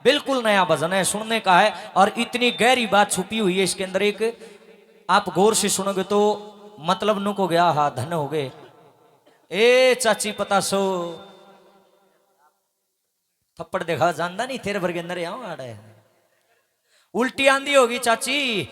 बिल्कुल नया भजन है, सुनने का है। और इतनी गहरी बात छुपी हुई है इसके अंदर, एक आप गौर से सुनोगे तो मतलब नुक हो गया, हा धन हो गए। ए चाची पता सो थप्पड़ देखा जानदा नहीं तेरे वर्गे अंदर यहाँ आड़े उल्टी आंधी होगी चाची।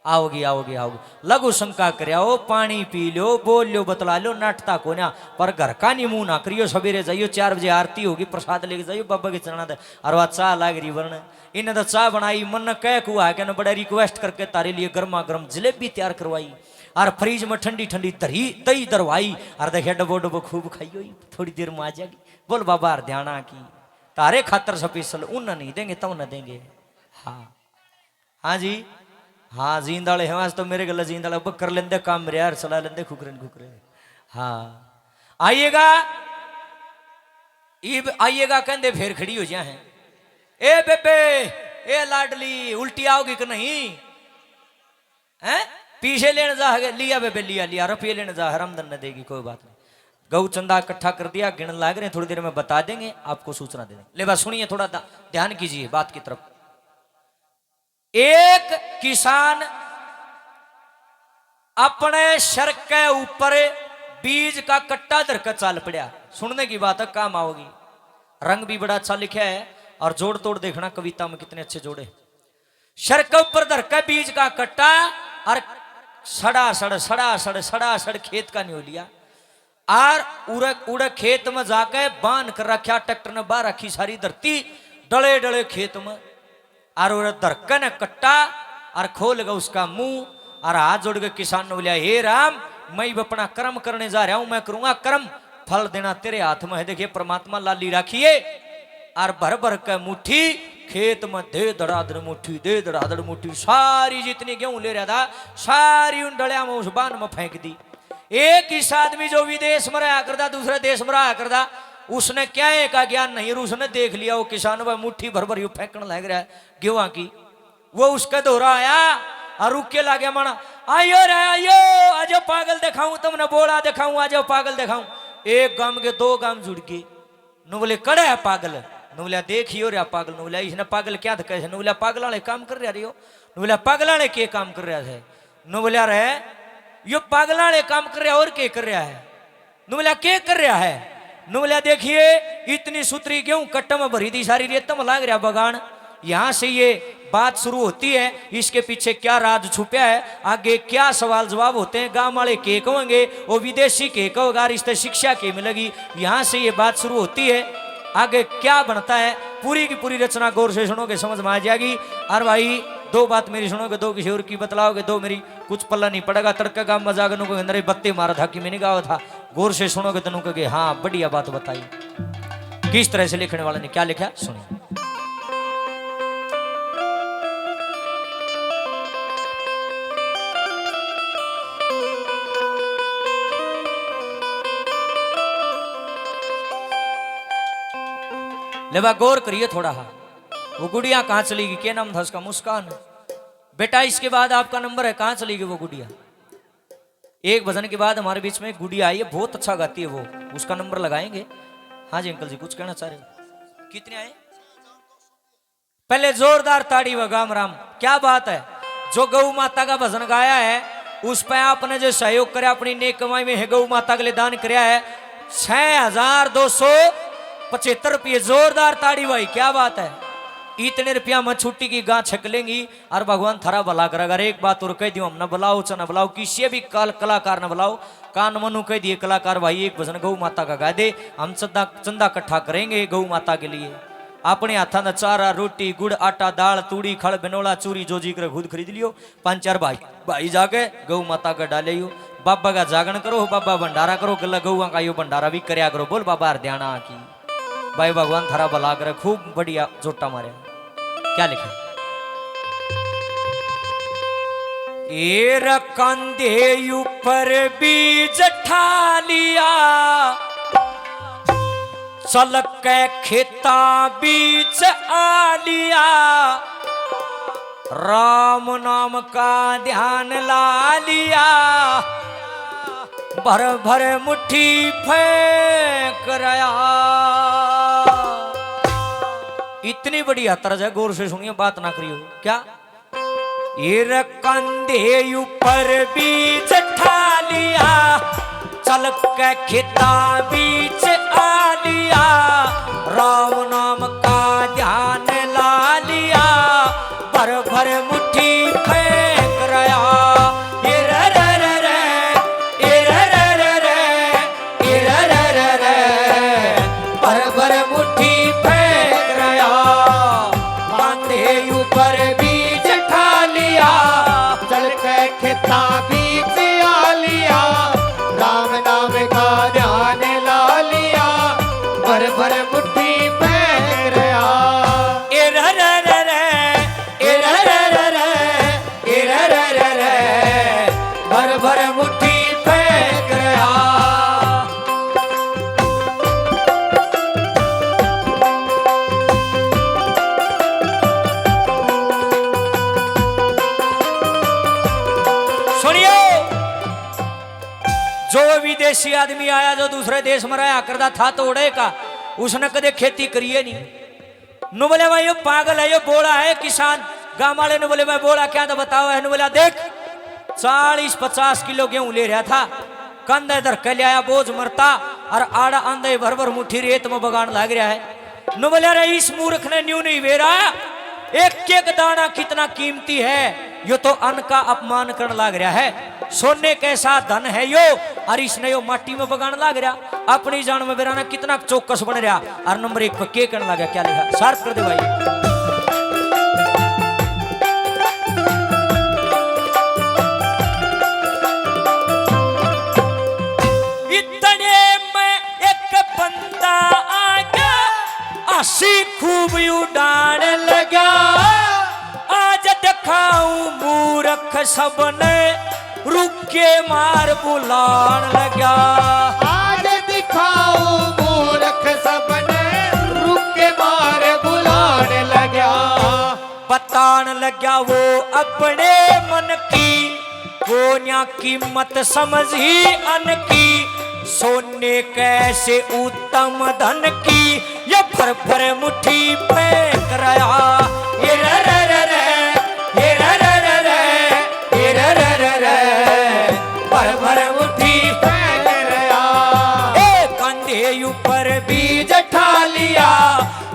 आओगी आओगी आओगी, लघु शंका करो, पानी पी लो, बोल लो, बतला लो, नाटता को ना, पर घर का नहीं मुंह ना करियो। सवेरे जाइयो 4 बजे आरती होगी, प्रसाद लेके जाइयो बाबा के चरणा दे। और वह चाह लाग रही वर्ण इन्हें तो चाह बनाई, मन कह कुआ है कि बड़ा रिक्वेस्ट करके तारे लिए गर्मा गर्म जलेबी तैयार करवाई, और फ्रिज में ठंडी ठंडी दही दरवाई, और देखिए डबो डबो खूब खाइयो, थोड़ी देर में आ जाएगी। बोल बाबा ध्याना की तारे खातर स्पेशल उन नहीं देंगे तो न देंगे। हाँ हाँ जी, हाँ जींदाले है आज तो मेरे गला जींदाले अब कर लेंदे काम मेरे यार, चला लेंदे खुकरे खुकरे। हाँ आइएगा, आइएगा कहते फिर खड़ी हो जाए। ए बेबे, ए लाडली, उल्टी आओगी कि नहीं? हैं पीछे लेने जा, लिया बेबे लिया लिया, रुपये लेने जा, हरामदन न देगी, कोई बात नहीं। गौ चंदा इकट्ठा कर दिया, गिन लाग रहे, थोड़ी देर में बता देंगे, आपको सूचना दे देंगे। ले बस सुनिए, थोड़ा ध्यान कीजिए बात की तरफ। एक किसान अपने सर के ऊपर बीज का कट्टा धरकर चाल पड़ा। सुनने की बात है, काम आओगी। रंग भी बड़ा अच्छा लिखा है, और जोड़ तोड़ देखना कविता में कितने अच्छे जोड़े। सर के ऊपर धरकर बीज का कट्टा, और सड़ा सड़ खेत का नहीं हो लिया, और उड़े खेत में जाके बांध कर रखा, ट्रैक्टर ने बाहर रखी सारी धरती, डले डले खेत में, और धरका ने कट्टा, और खोल गया उसका मुंह, और हाथ जोड़ के किसान ने बोलिया, हे राम, मैं अपना कर्म करने जा रहा हूं, मैं करूंगा कर्म, फल देना तेरे हाथ में है। देखिए परमात्मा लाली राखिए, और भर भर के मुट्ठी खेत में दे धड़ाधड़ मुट्ठी, दे धड़ाधड़ मुट्ठी, सारी जितनी गेहूं ले रहा था सारी उन डलिया में उस बान में फेंक दी। एक इस आदमी जो विदेश में रहा करता, दूसरे देश में रहा करता, उसने क्या का ज्ञान नहीं, उसने देख लिया वो किसान भाई मुट्ठी भर भर यू फेंकने लग रहा है गेहूं की। वो उसका दोहरा आया और रुक के लागे माना, आयो रे आयो, आज पागल दिखाऊं तुमने, बोला दिखाऊं, आज पागल दिखाऊं। एक गांव के 2 गांव जुड़ गए। नु बोले कड़े है पागल, नु बोला देखियो रे पागल, नु बोला इसने पागल क्या था कैसे, नु बोला पागल वाले काम कर रहा हो, नु बोला पागल वाले के काम कर रहा है, नु बोला रे यो पागल वाले काम कर रहा है, और के कर रहा है, नु बोला के कर रहा है, नु बोला देखिए इतनी सुतरी गेहूं कट्टा में भरी दी, सारी रेत में लाग रहा बगान, यहां से ये बात शुरू होती है, इसके पीछे क्या राज छुपा है, आगे क्या सवाल जवाब होते हैं, गांव वाले के कहेंगे, वो विदेशी के कहोगा, रिश्ते शिक्षा के मिलेगी, यहां से ये बात शुरू होती है, आगे क्या बनता है, पूरी की पूरी रचना गौर से सुनोगे समझ में आ जाएगी। और भाई 2 बात मेरी सुनोगे, 2 किसी और की बतलाओगे, 2 मेरी कुछ पल्ला नहीं पड़ेगा। तड़का गांव में जाकर नुको अंदर बत्ती मारा था कि मैंने गावा था, गौर से सुनोगे तो नुकोगे हाँ बढ़िया बात बताई। किस तरह से लिखने वाले ने क्या लिखा सुनिए। लेवा गौर करिए थोड़ा। वो गुड़िया कहाँ चली गई, क्या नाम था उसका, मुस्कान बेटा, इसके बाद आपका नंबर है, कहाँ चली गई वो गुड़िया? एक भजन के बाद हमारे बीच में एक गुड़िया आई है, बहुत अच्छा गाती है वो, उसका नंबर लगाएंगे। हाँ जी अंकल जी कुछ कहना चाह रहे, कितने आए? पहले जोरदार ताड़ी व गाम राम, क्या बात है। जो गौ माता का भजन गाया है उस पर आपने जो सहयोग कराया, अपनी नेक कमाई में है गौ माता के लिए दान कराया है 6275 रुपये, जोरदार ताड़ी भाई, क्या बात है। इतने रुपया में छुट्टी की गां छक लेंगी, और भगवान थारा भला करेगा। एक बात और कह दियो, हम न बुलाओ च न बुलाओ, किसी भी कलाकार न बुलाओ, कान मनु कह दिए कलाकार भाई एक भजन गौ माता का गा दे, हम चंदा इकट्ठा करेंगे गौ माता के लिए। अपने हाथा न चारा रोटी गुड़ आटा दाल तूड़ी खड़ बिनोला चूरी जो जी कर खुद खरीद लियो, 5-4 भाई जाके गौ माता का डाले यो, बाबा का जागरण करो, बाबा भंडारा करो, गला गौआ का यो भंडारा भी करया करो। बोल बाबा हरद्याणा की भाई, भगवान थारा भला करे, खूब बढ़िया जोटा मारे। क्या लिखा? ए कंधे ऊपर बीज ठा लिया, चल के खेता बीच आ लिया, राम नाम का ध्यान ला लिया, भर भर मुट्ठी फेंक रहा। इतनी बड़ी हतरज है, गौर से सुनिए, बात ना करियो। क्या? ये कंधे ऊपर बीच ठा लिया, चल के खेता बीच आ लिया, राम नाम का ध्यान ला लिया, भर भर मुट्ठी फेंक रहा। ये रे रे रे रे, ये रे रे रे रे, ये रे रे रे रे, भर भर मुट्ठी फेंक रहा। कंधे ऊपर बीच ठा लिया, चल के खेता बीच आ लिया, राम नाम का ध्यान ला लिया, भर भर मुट्ठी फेंक रहा। ए रे रे रे रे, ए रे रे रे रे, ए रे रे रे रे, भर भर मुट्ठी फेंक रहा। सुनियो, जो विदेशी आदमी आया, जो दूसरे देश में रहा करता था तो उड़े का, उसने कदे खेती करिए नहीं। नु बोले भाई ये पागल है, ये बोला है किसान। गांव वाले ने बोले भाई बोला क्या तो बताओ है। नु बोला देख 40-50 किलो गेहूं ले रहा था, कंधे इधर के ले आया, बोझ मरता और आड़ा अंधे भर भर मुट्ठी रेत में बगान लाग रहा है। नु बोले अरे इस मूर्ख ने न्यू नहीं वेरा, एक एक दाना कितना कीमती है, यो तो अन्न का अपमान करने लाग रहा है। सोने कैसा धन है यो, और इसने यो माटी में बगान लाग रहा, अपनी जान में बेराना कितना चौकस बन रहा। और नंबर 1 पर के करने लगा, क्या लिखा सार्फ कर दे भाई। इतने में एक बंदा आ गया, आशी खूब उड़ान लगा, आज दिखाऊं मूर्ख सबने, रुक के मार बुलान लगा। आज दिखाओ मूर्ख सबने, रुक के मार बुलाने लगा। बतान लगा वो अपने मन की, कोन्या कीमत समझ ही अन की, सोने कैसे उत्तम धन की, ये भर भर मुट्ठी फेंक रहा। ये रे रे रे रे, ये रे रे रे रे, ये रे रे रे रे, भर भर मुट्ठी फेंक रहा। ए कंधे ऊपर बीज ठा लिया,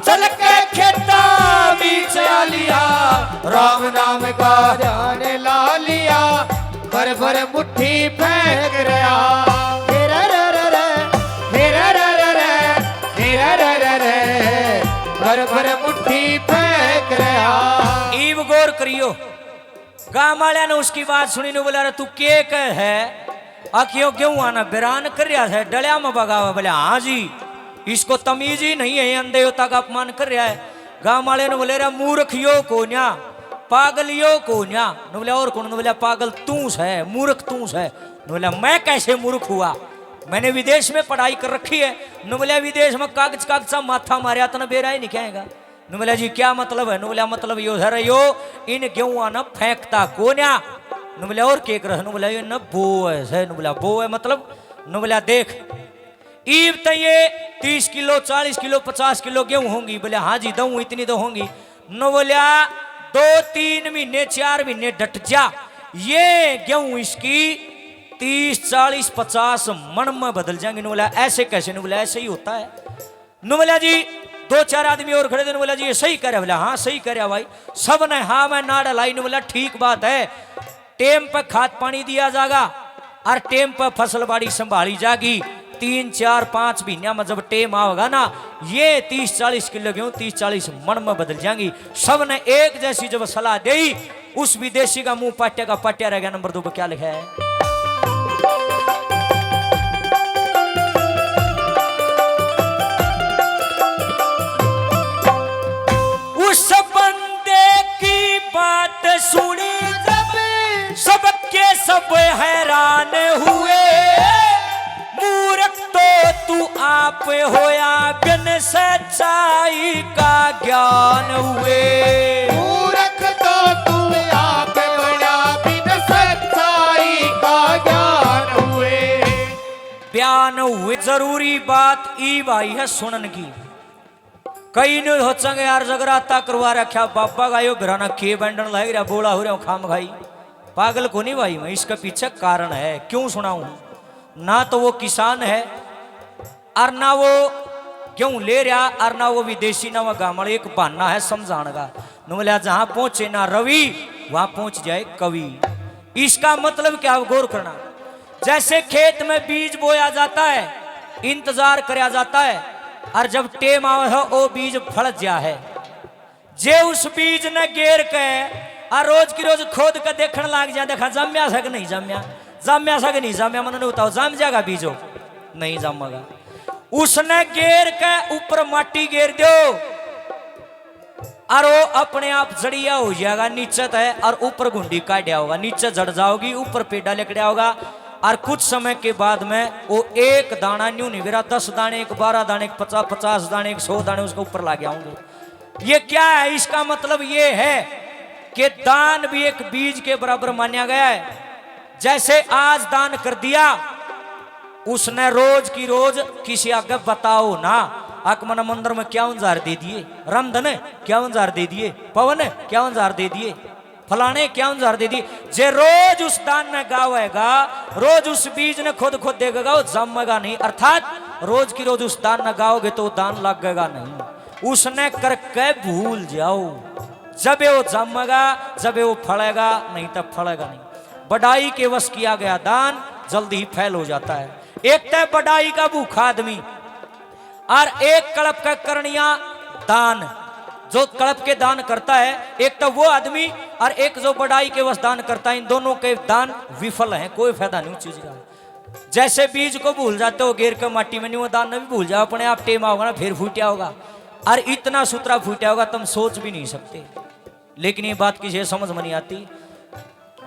चल के खेता बीच आ लिया, राम नाम का ध्यान ला लिया, भर भर मुट्ठी फेंक रहा। हे रे रे रे रे, हे रे रे रे रे, हे रे रे रे रे, भर भर मुट्ठी फेंक रहा। ईव गौर करियो, गांव वाले ने उसकी बात सुनी ने बोला तू के कह है, क्यों क्यों आना बिरान कर रहा है, डलिया में भगावा। बोले हाँ जी, इसको तमीज ही नहीं है, अंधेवता का अपमान कर रहा है। गांव वाले ने बोले मूर्ख यो कोन्या, पागल यो कोन्या। ने बोले और कौन? ने बोला पागल तू है, मूर्ख तू है। ने बोला मैं कैसे मूर्ख हुआ, मैंने विदेश में पढ़ाई कर रखी है। ने बोला विदेश में कागज कागज माथा मारे तो बेरा ही नहीं कहेगा। ने बोला जी क्या मतलब है? ने बोला मतलब यो है यो इन गेहूं न फेंकता कोन्या। ने बोला और के कर? ने बोला ये न बो है। ने बोला बो है मतलब? ने बोला देख ईब तो ये 30 किलो 40 किलो 50 किलो गेहूं होंगी। बोले हाँ जी दऊं इतनी तो होंगी। न बोला 2-3 महीने 4 महीने डट जा, ये गेहूं इसकी 30 40 50 मन में बदल जाएंगे। न बोला ऐसे कैसे? न बोला ऐसे ही होता है। न बोला जी 2-4 आदमी और खड़े थे। न बोला जी ये सही करे? बोला हाँ सही करे भाई। सब ने हाँ मैं ना डलाई। न बोला ठीक बात है, टेम पर खाद पानी दिया जाएगा और टेम पर फसल बाड़ी संभाली जाएगी। 3-4-5 महीना में जब टेम आओगा ना, ये 30-40 किलो गेहूं 30-40 मन में बदल जाएंगी। सब ने एक जैसी जब सलाह दी, उस विदेशी का मुंह पाट्या का पाट्या रह गया। नंबर 2 पर क्या लिखा है? उस बंदे की बात सुनी जब सबके सब हैरान हुए। मूर्ख तो तू आप होया, बिन सच्चाई का ज्ञान हुए। मूर्ख तो तू आप होया, बिन सच्चाई का ज्ञान हुए। बयान हुए। जरूरी बात ई भाई है सुनन की। कई ने हो चंगे यार जगराता करवा रखा बाबा गायो बिराना के बैंडन लग रहा बोला हो रहा खाम खाई पागल को नहीं भाई मैं इसके पीछे कारण है क्यों सुनाऊं ना तो वो किसान है और ना वो क्यों ले रहा और ना वो विदेशी ना वो गामड़ एक बहाना है समझाने का न बोला जहां पहुंचे ना रवि वहां पहुंच जाए कवि इसका मतलब क्या गौर करना जैसे खेत में बीज बोया जाता है इंतजार कराया जाता है और जब टेम आवे हो वो बीज फल जा है जे उस बीज ने गेर के और रोज की रोज खोद के देखने लग जाए देखा जम्या सक नहीं जम्या सक नहीं जम्या मन ने बताओ जम जाएगा बीजो नहीं जमेगा उसने गेर के ऊपर माटी गेर दो और वो अपने आप जड़िया हो जाएगा नीचे है और ऊपर गुंडी काटिया होगा नीचे जड़ जाओगी ऊपर पेड़ा लिकड़ा होगा और कुछ समय के बाद में वो एक दाना न्यू नहीं मेरा 10 दाने 12 दाने 50 दाने 100 दाने उसके ऊपर ला गया होंगे ये क्या है इसका मतलब ये है कि दान भी एक बीज के बराबर माना गया है जैसे आज दान कर दिया उसने रोज की रोज किसी आगे बताओ ना आकमना मंदिर में 51,000 दे दिए रामधन 51,000 दे दिए पवन 51,000 दे दिए फलाने 51,000 दे दिए जे रोज उस दान में गावेगा रोज उस बीज ने खुद देगा वो जमेगा नहीं अर्थात रोज की रोज उस दान में गाओगे तो दान लगेगा नहीं उसने करके भूल जाओ जब वो जमेगा जब वो फलेगा नहीं तब फलेगा नहीं बढ़ाई के वश किया गया दान जल्दी ही फैल हो जाता है एक तय बढ़ाई का भूखा आदमी और एक कड़प का करनिया दान जो कड़प के दान करता है एक तो वो आदमी और एक जो बढ़ाई के वश दान करता है इन दोनों के दान विफल हैं कोई फायदा नहीं चीज का जैसे बीज को भूल जाते हो गेर के माटी में नहीं वो दान भी भूल जाओ अपने आप टेमा होगा ना फिर फूटिया होगा और इतना सूत्रा फूटिया होगा तुम सोच भी नहीं सकते लेकिन ये बात किसी समझ में नहीं आती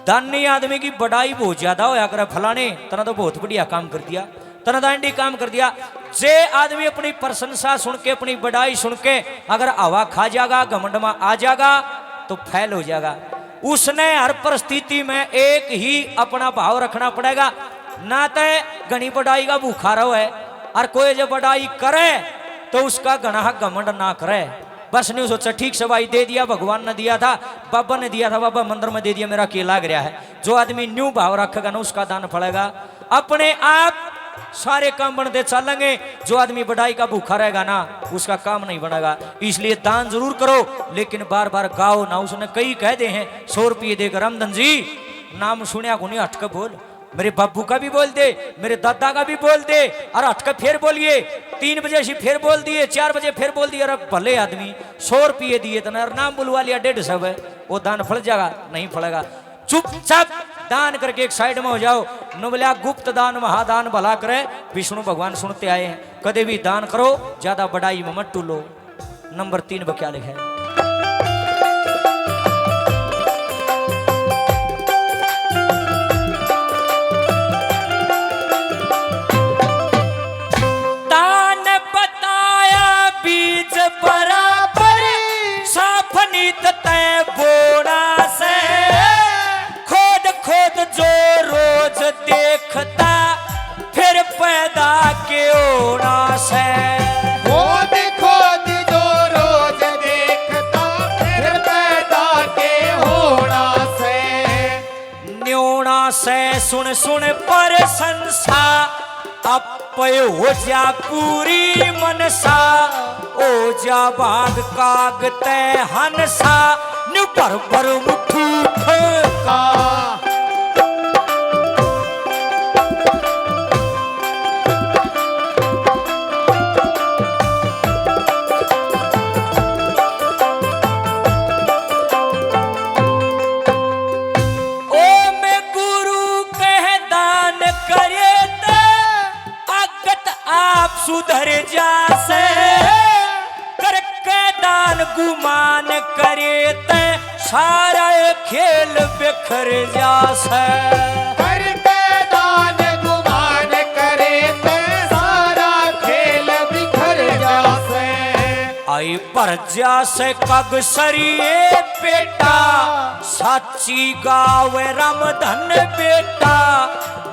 दानी आदमी की बढ़ाई बहुत ज्यादा होया करे फलाने तना तो बहुत बढ़िया काम कर दिया तना दांडी काम कर दिया जे आदमी अपनी प्रशंसा सुन के अपनी बढ़ाई सुन के अगर हवा खा जाएगा घमंड में आ जाएगा तो फैल हो जाएगा उसने हर परिस्थिति में एक ही अपना भाव रखना पड़ेगा ना तो घनी बढ़ाई का भूखा रहो है और कोई जो बढ़ाई करे तो उसका घना घमंड ना करे बस नहीं सोचा ठीक से भाई दे दिया भगवान ने दिया था बाबा ने दिया था बाबा मंदिर में दे दिया मेरा के लाग रहा है जो आदमी न्यू भाव रखेगा ना उसका दान फलेगा अपने आप सारे काम बनते चलेंगे जो आदमी बढ़ाई का भूखा रहेगा ना उसका काम नहीं बनेगा इसलिए दान जरूर करो लेकिन बार बार गाओ ना उसने कई कह दे हैं 100 रुपये देकर रामधन जी नाम सुनिया को नहीं हटकर बोल मेरे बाबू का भी बोल दे मेरे दादा का भी बोल दे और हटकर फिर बोलिए 3 बजे से फिर बोल दिए 4 बजे फिर बोल दिए अरे भले आदमी 100 रुपये दिए तो नाम बुलवा लिया 150 है वो दान फल जाएगा नहीं फलेगा चुपचाप दान करके एक साइड में हो जाओ न बोला गुप्त दान महादान भला करे विष्णु भगवान सुनते आए हैं कदे भी दान करो ज्यादा बढ़ाई में मत टूलो नंबर 3 पर क्या लिखा है देखता फिर पैदा के ओना से खोद खोद जो रोज देखता फिर पैदा के होना से न्योना से सुन सुन पर संसा अपय हो जा पूरी मनसा ओ जा भाग कागते हंसा न्यू पर मुठू फका सुधर जासे करके दान गुमान करे ते सारा खेल बिखर जासे करके दान गुमान करे ते सारा खेल बिखर जासे आई पर जासे कग सरिये बेटा साची गावे रामधन बेटा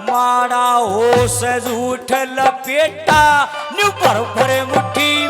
माड़ा हो से झूठ लपेटा न्यू पर मुट्ठी